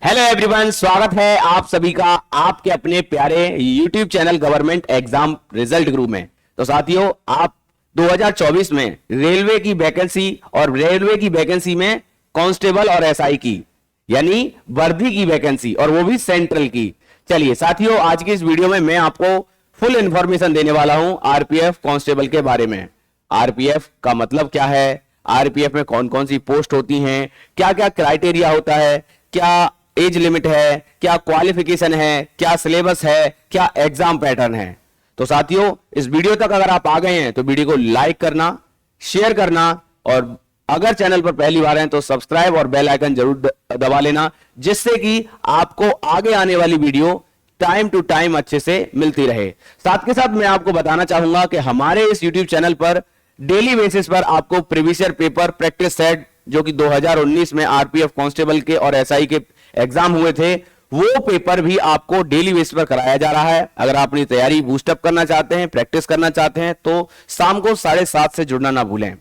Hello everyone, स्वागत है आप सभी का आपके अपने प्यारे YouTube channel government exam result गुरु में। तो साथियों, आप 2024 में रेलवे की वैकेंसी और रेलवे की वैकेंसी में कांस्टेबल और एसआई की यानी वर्दी की वैकेंसी और वो भी सेंट्रल की। चलिए साथियों, आज की इस वीडियो में मैं आपको फुल इंफॉर्मेशन देने वाला हूं आरपीएफ कांस्टेबल के बारे में। आरपीएफ का मतलब क्या है, आरपीएफ में कौन कौन सी पोस्ट होती हैं, क्या क्या क्राइटेरिया होता है, क्या एज लिमिट है, क्या क्वालिफिकेशन है, क्या सिलेबस है, क्या एग्जाम पैटर्न है। तो साथियों, इस वीडियो तक अगर आप आ गए हैं तो वीडियो को लाइक करना, शेयर करना और अगर चैनल पर पहली बार हैं तो सब्सक्राइब और बेल आइकन जरूर दबा लेना, जिससे कि आपको आगे आने वाली वीडियो टाइम टू टाइम अच्छे से मिलती रहे। साथ के साथ मैं आपको बताना चाहूंगा कि हमारे इस यूट्यूब चैनल पर डेली बेसिस पर आपको previous year paper practice set जो कि 2019 में आरपीएफ कांस्टेबल के और एसआई के एग्जाम हुए थे, वो पेपर भी आपको डेली बेसिस पर कराया जा रहा है। अगर आप अपनी तैयारी बूस्टअप करना चाहते हैं, प्रैक्टिस करना चाहते हैं तो शाम को 7:30 से जुड़ना ना भूलें।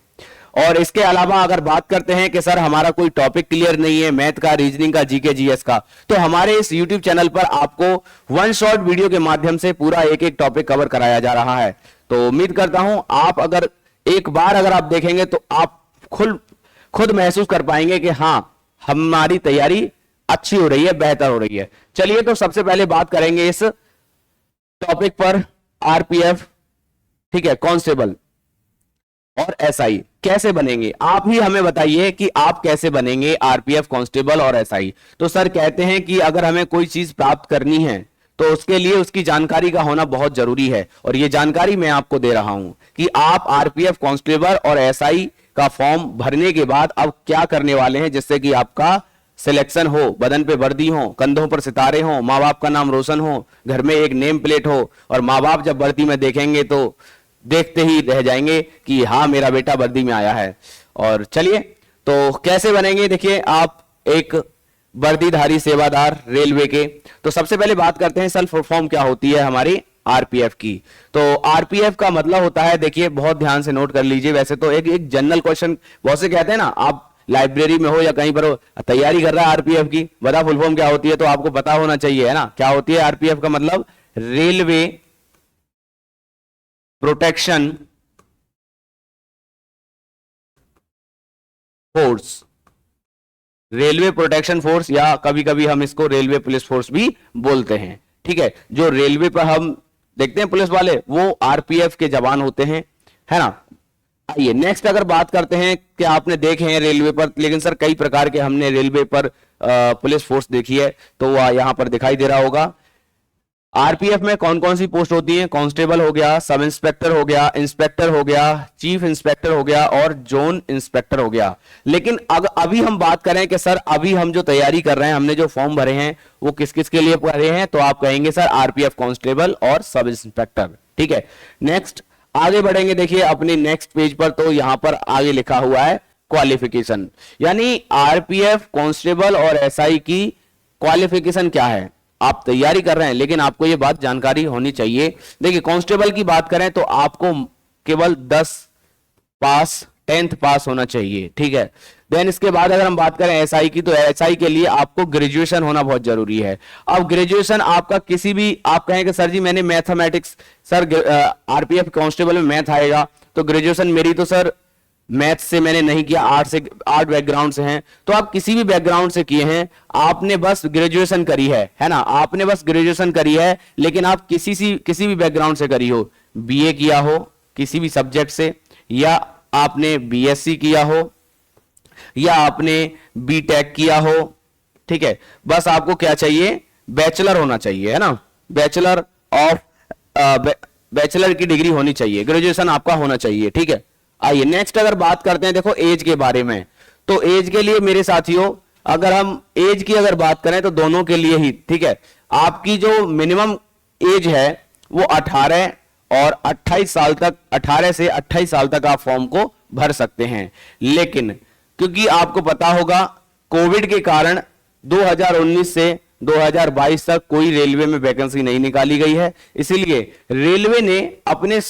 और इसके अलावा अगर बात करते हैं कि सर हमारा कोई टॉपिक क्लियर नहीं है मैथ का, रीजनिंग का, जीके जीएस का, तो हमारे इस यूट्यूब चैनल पर आपको वन शॉट वीडियो के माध्यम से पूरा एक एक टॉपिक कवर कराया जा रहा है। तो उम्मीद करता हूं आप अगर एक बार अगर आप देखेंगे तो आप खुद महसूस कर पाएंगे कि हां, हमारी तैयारी अच्छी हो रही है, बेहतर हो रही है। चलिए, तो सबसे पहले बात करेंगे इस टॉपिक पर आरपीएफ, ठीक है, कांस्टेबल और एसआई कैसे बनेंगे। आप ही हमें बताइए कि आप कैसे बनेंगे आरपीएफ कांस्टेबल और एसआई। तो सर कहते हैं कि अगर हमें कोई चीज प्राप्त करनी है तो उसके लिए उसकी जानकारी का होना बहुत जरूरी है, और यह जानकारी मैं आपको दे रहा हूं कि आप आरपीएफ कांस्टेबल और एसआई का फॉर्म भरने के बाद अब क्या करने वाले हैं, जिससे कि आपका सिलेक्शन हो, बदन पे वर्दी हो, कंधों पर सितारे हो, माँ बाप का नाम रोशन हो, घर में एक नेम प्लेट हो, और माँ बाप जब वर्दी में देखेंगे तो देखते ही रह जाएंगे कि हाँ, मेरा बेटा वर्दी में आया है। और चलिए, तो कैसे बनेंगे, देखिए, आप एक वर्दीधारी सेवादार रेलवे के। तो सबसे पहले बात करते हैं सेल्फ फॉर्म क्या होती है हमारी आरपीएफ की। तो आरपीएफ का मतलब होता है, देखिए बहुत ध्यान से नोट कर लीजिए, वैसे तो एक जनरल क्वेश्चन बहुत से कहते हैं ना, आप लाइब्रेरी में हो या कहीं पर हो, तैयारी कर रहा है आरपीएफ की, बता फुल फॉर्म क्या होती है, तो आपको पता होना चाहिए, है ना। क्या होती है आरपीएफ का मतलब? Railway protection force. Railway protection force, या कभी कभी हम इसको रेलवे पुलिस फोर्स भी बोलते हैं, ठीक है। जो रेलवे पर हम देखते हैं पुलिस वाले, वो आरपीएफ के जवान होते हैं, है ना। आइए नेक्स्ट अगर बात करते हैं कि आपने देखे हैं रेलवे पर, लेकिन सर कई प्रकार के हमने रेलवे पर पुलिस फोर्स देखी है, तो वह यहां पर दिखाई दे रहा होगा। आरपीएफ में कौन कौन सी पोस्ट होती है? कांस्टेबल हो गया, सब इंस्पेक्टर हो गया, इंस्पेक्टर हो गया, चीफ इंस्पेक्टर हो गया और जोन इंस्पेक्टर हो गया। लेकिन अभी हम बात करें कि सर अभी हम जो तैयारी कर रहे हैं, हमने जो फॉर्म भरे हैं वो किस किस के लिए भरे हैं, तो आप कहेंगे सर आरपीएफ कांस्टेबल और सब इंस्पेक्टर, ठीक है। नेक्स्ट आगे बढ़ेंगे, देखिए अपने नेक्स्ट पेज पर, तो यहां पर आगे लिखा हुआ है क्वालिफिकेशन, यानी आरपीएफ कांस्टेबल और एसआई की क्वालिफिकेशन क्या है। आप तैयारी कर रहे हैं लेकिन आपको यह बात जानकारी होनी चाहिए। देखिए कांस्टेबल की बात करें तो आपको केवल 10th पास होना चाहिए, ठीक है। देन इसके बाद अगर हम बात करें एसआई की, तो एसआई के लिए आपको ग्रेजुएशन होना बहुत जरूरी है। अब ग्रेजुएशन आपका किसी भी, आप कहेंगे सर जी मैंने मैथमेटिक्स, सर आरपीएफ कांस्टेबल में मैथ आएगा, तो ग्रेजुएशन मेरी तो सर मैथ से मैंने नहीं किया, आर्ट बैकग्राउंड से हैं, तो आप किसी भी बैकग्राउंड से किए हैं, आपने बस ग्रेजुएशन करी है ना, आपने बस ग्रेजुएशन करी है, लेकिन आप किसी भी बैकग्राउंड से करी हो, बीए किया हो किसी भी सब्जेक्ट से, या आपने बीएससी किया हो, या आपने बीटेक किया हो, ठीक है। बस आपको क्या चाहिए? बैचलर होना चाहिए, है ना, बैचलर की डिग्री होनी चाहिए, ग्रेजुएशन आपका होना चाहिए, ठीक है। आइए नेक्स्ट अगर बात करते हैं, देखो एज के बारे में, तो एज के लिए मेरे साथियों अगर हम एज की अगर बात करें तो दोनों के लिए ही, ठीक है, आपकी जो मिनिमम एज है वो 18 और 28 साल तक, 18 से 28 साल तक आप फॉर्म को भर सकते हैं। लेकिन क्योंकि आपको पता होगा कोविड के कारण 2019 से 2022 तक कोई रेलवे में वैकेंसी नहीं निकाली गई है, इसीलिए रेलवे ने अपने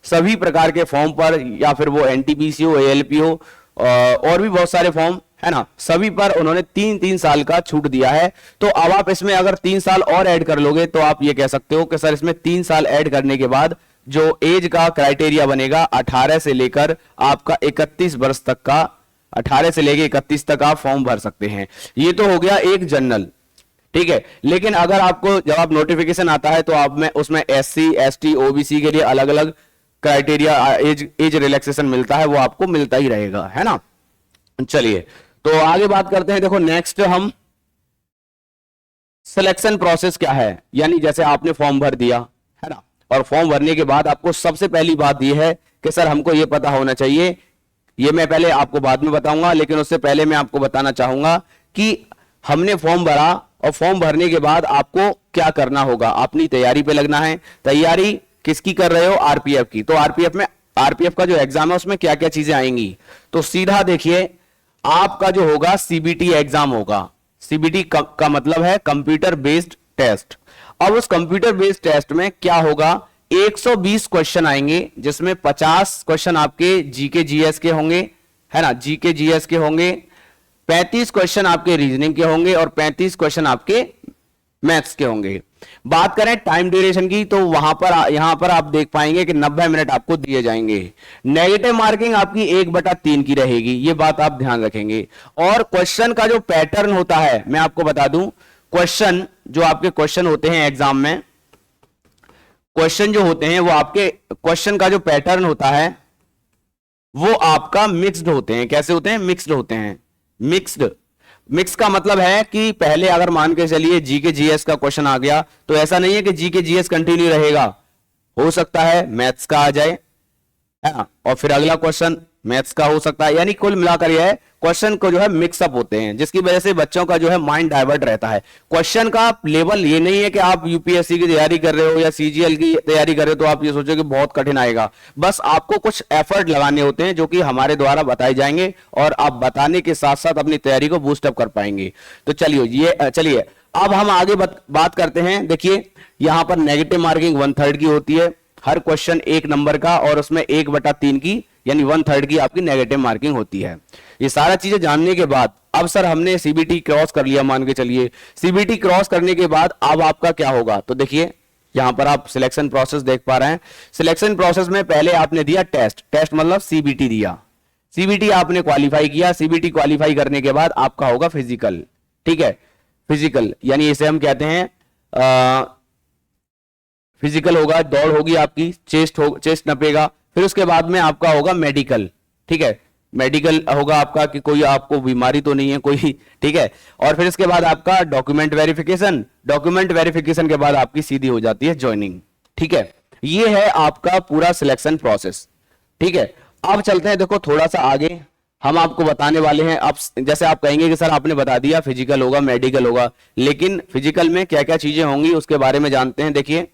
सभी प्रकार के फॉर्म पर, या फिर वो एनटीपीसी हो, एएलपी हो, और भी बहुत सारे फॉर्म है ना, सभी पर उन्होंने 3-3 साल का छूट दिया है। तो अब आप इसमें अगर 3 साल और ऐड कर लोगे तो आप ये कह सकते हो कि सर इसमें 3 साल ऐड करने के बाद जो एज का क्राइटेरिया बनेगा 18 से लेकर आपका 31 वर्ष तक का, 18 से लेकर 31 तक आप फॉर्म भर सकते हैं। ये तो हो गया एक जनरल, ठीक है। लेकिन अगर आपको जब आप नोटिफिकेशन आता है तो आप में उसमें SC ST OBC के लिए अलग अलग क्राइटेरिया एज रिलैक्सेशन मिलता है, वो आपको मिलता ही रहेगा, है ना। चलिए तो आगे बात करते हैं। देखो नेक्स्ट हम सिलेक्शन प्रोसेस क्या है, यानी जैसे आपने फॉर्म भर दिया है ना, और फॉर्म भरने के बाद आपको सबसे पहली बात यह है कि सर हमको यह पता होना चाहिए, ये मैं पहले आपको बाद में बताऊंगा, लेकिन उससे पहले मैं आपको बताना चाहूंगा कि हमने फॉर्म भरा और फॉर्म भरने के बाद आपको क्या करना होगा, अपनी तैयारी पे लगना है। तैयारी किसकी कर रहे हो, आरपीएफ की। तो आरपीएफ का जो एग्जाम है उसमें क्या क्या चीजें आएंगी, तो सीधा देखिए आपका जो होगा सीबीटी एग्जाम होगा। सीबीटी का मतलब है कंप्यूटर बेस्ड टेस्ट। अब उस कंप्यूटर बेस्ड टेस्ट में क्या होगा, 120 क्वेश्चन आएंगे, जिसमें 50 क्वेश्चन आपके जीके जीएस के होंगे, है ना, जीके जीएस के होंगे, 35 क्वेश्चन आपके रीजनिंग के होंगे और 35 क्वेश्चन आपके मैथ्स के होंगे। बात करें टाइम ड्यूरेशन की तो यहां पर आप देख पाएंगे कि 90 मिनट आपको दिए जाएंगे। नेगेटिव मार्किंग आपकी 1/3 की रहेगी, ये बात आप ध्यान रखेंगे। और क्वेश्चन का जो पैटर्न होता है मैं आपको बता दूं, क्वेश्चन जो आपके क्वेश्चन होते हैं एग्जाम में, क्वेश्चन जो होते हैं वो आपके क्वेश्चन का जो पैटर्न होता है वो आपका मिक्स्ड होते हैं। कैसे होते हैं, मिक्स्ड होते हैं। मिक्स का मतलब है कि पहले अगर मान के चलिए जीके जीएस का क्वेश्चन आ गया तो ऐसा नहीं है कि जीके जीएस कंटिन्यू रहेगा, हो सकता है मैथ्स का आ जाए, है ना, और फिर अगला क्वेश्चन मैथ्स का हो सकता है। यानी कुल मिलाकर यह है क्वेश्चन को जो है मिक्सअप होते हैं, जिसकी वजह से बच्चों का जो है माइंड डाइवर्ट रहता है। क्वेश्चन का लेवल ये नहीं है कि आप यूपीएससी की तैयारी कर रहे हो या सीजीएल की तैयारी कर रहे हो तो आप ये सोचो कि बहुत कठिन आएगा। बस आपको कुछ एफर्ट लगाने होते हैं जो कि हमारे द्वारा बताए जाएंगे और आप बताने के साथ साथ अपनी तैयारी को बूस्टअप कर पाएंगे। तो चलिए अब हम आगे बात करते हैं। देखिए यहां पर नेगेटिव मार्किंग 1/3 की होती है, हर क्वेश्चन 1 नंबर का, और उसमें 1/3 की यानी 1/3 की आपकी नेगेटिव मार्किंग होती है। ये सारा चीजें जानने के बाद अब सर हमने सीबीटी क्रॉस कर लिया, मान के चलिए सीबीटी क्रॉस करने के बाद अब आपका क्या होगा, तो देखिए यहां पर आप सिलेक्शन प्रोसेस देख पा रहे हैं। सिलेक्शन प्रोसेस में पहले आपने दिया टेस्ट मतलब सीबीटी दिया, सीबीटी आपने क्वालिफाई किया। सीबीटी क्वालिफाई करने के बाद आपका होगा फिजिकल, ठीक है, फिजिकल यानी इसे हम कहते हैं फिजिकल होगा, दौड़ होगी आपकी, चेस्ट नपेगा। फिर उसके बाद में आपका होगा मेडिकल, ठीक है, मेडिकल होगा आपका कि कोई आपको बीमारी तो नहीं है कोई, ठीक है। और फिर इसके बाद आपका डॉक्यूमेंट वेरिफिकेशन, डॉक्यूमेंट वेरिफिकेशन के बाद आपकी सीधी हो जाती है ज्वाइनिंग, ठीक है। ये है आपका पूरा सिलेक्शन प्रोसेस, ठीक है। अब चलते हैं, देखो थोड़ा सा आगे हम आपको बताने वाले हैं। अब जैसे आप कहेंगे कि सर आपने बता दिया फिजिकल होगा मेडिकल होगा, लेकिन फिजिकल में क्या क्या चीजें होंगी उसके बारे में जानते हैं। देखिए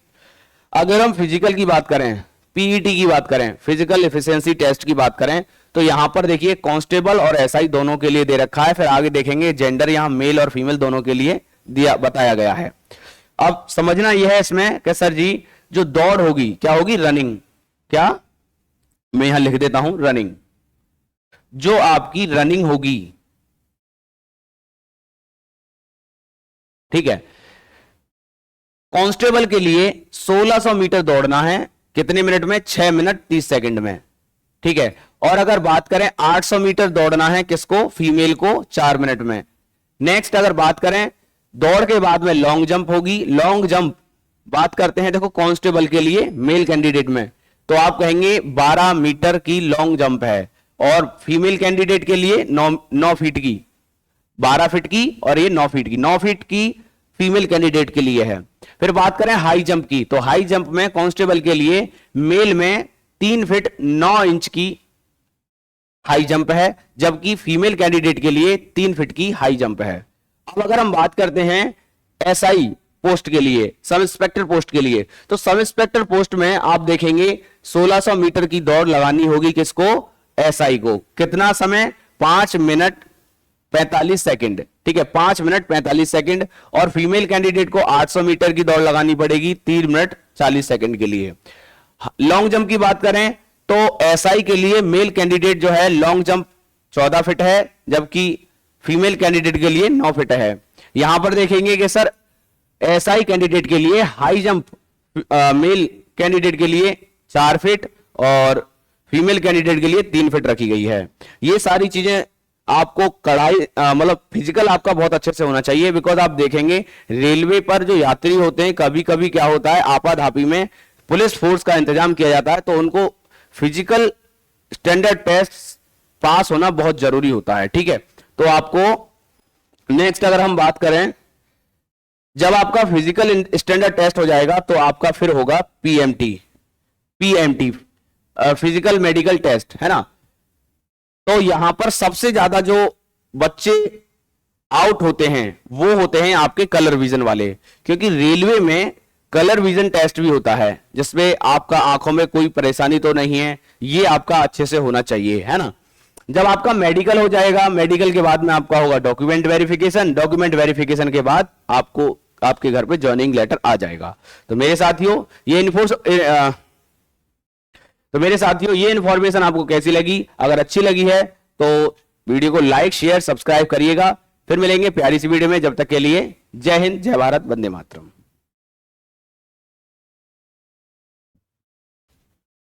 अगर हम फिजिकल की बात करें, पीईटी की बात करें, फिजिकल एफिशिएंसी टेस्ट की बात करें, तो यहां पर देखिए कांस्टेबल और एसआई दोनों के लिए दे रखा है। फिर आगे देखेंगे जेंडर यहां मेल और फीमेल दोनों के लिए बताया गया है। अब समझना यह है इसमें कि सर जी जो दौड़ होगी क्या होगी, रनिंग, क्या मैं यहां लिख देता हूं रनिंग, जो आपकी रनिंग होगी, ठीक है, कांस्टेबल के लिए 1600 मीटर दौड़ना है, कितने मिनट में, 6 मिनट 30 सेकंड में, ठीक है। और अगर बात करें 800 मीटर दौड़ना है किसको, फीमेल को, 4 मिनट में। नेक्स्ट अगर बात करें दौड़ के बाद में लॉन्ग जंप होगी, लॉन्ग जंप बात करते हैं देखो कांस्टेबल के लिए मेल कैंडिडेट में, तो आप कहेंगे 12 मीटर की लॉन्ग जंप है, और फीमेल कैंडिडेट के लिए 9 फीट की, 12 फीट की और ये 9 फीट की, 9 फीट की फीमेल कैंडिडेट के लिए है। फिर बात करें हाई जंप की, तो हाई जंप में कांस्टेबल के लिए मेल में 3 फीट 9 इंच की हाई जंप है, जबकि फीमेल कैंडिडेट के लिए 3 फीट की हाई जंप है। अब अगर हम बात करते हैं एसआई पोस्ट के लिए, सब इंस्पेक्टर पोस्ट के लिए, तो सब इंस्पेक्टर पोस्ट में आप देखेंगे 1600 मीटर की दौड़ लगानी होगी किसको, एसआई को। कितना समय, 5 मिनट 45 सेकंड, ठीक है, 5 मिनट 45 सेकंड। और फीमेल कैंडिडेट को 800 मीटर की दौड़ लगानी पड़ेगी 3 मिनट 40 सेकंड के लिए। लॉन्ग जंप की बात करें तो एसआई के लिए मेल कैंडिडेट जो है लॉन्ग जंप 14 फीट है, जबकि फीमेल कैंडिडेट के लिए 9 फीट है। यहां पर देखेंगे कि सर एसआई कैंडिडेट के लिए हाई जंप मेल कैंडिडेट के लिए 4 फीट और फीमेल कैंडिडेट के लिए 3 फीट रखी गई है। ये सारी चीजें आपको कड़ाई मतलब फिजिकल आपका बहुत अच्छे से होना चाहिए, बिकॉज आप देखेंगे रेलवे पर जो यात्री होते हैं कभी कभी क्या होता है आपाधापी में पुलिस फोर्स का इंतजाम किया जाता है, तो उनको फिजिकल स्टैंडर्ड टेस्ट पास होना बहुत जरूरी होता है। ठीक है, तो आपको नेक्स्ट अगर हम बात करें, जब आपका फिजिकल स्टैंडर्ड टेस्ट हो जाएगा तो आपका फिर होगा पीएमटी फिजिकल मेडिकल टेस्ट, है ना। तो यहां पर सबसे ज्यादा जो बच्चे आउट होते हैं वो होते हैं आपके कलर विजन वाले, क्योंकि रेलवे में कलर विजन टेस्ट भी होता है जिसमें आपका आंखों में कोई परेशानी तो नहीं है, ये आपका अच्छे से होना चाहिए, है ना। जब आपका मेडिकल हो जाएगा, मेडिकल के बाद में आपका होगा डॉक्यूमेंट वेरिफिकेशन, डॉक्यूमेंट वेरिफिकेशन के बाद आपको आपके घर पे ज्वाइनिंग लेटर आ जाएगा। तो मेरे साथियों ये इन्फॉर्मेशन आपको कैसी लगी? अगर अच्छी लगी है तो वीडियो को लाइक शेयर सब्सक्राइब करिएगा। फिर मिलेंगे प्यारी सी वीडियो में, जब तक के लिए जय हिंद, जय भारत, वंदे मातरम।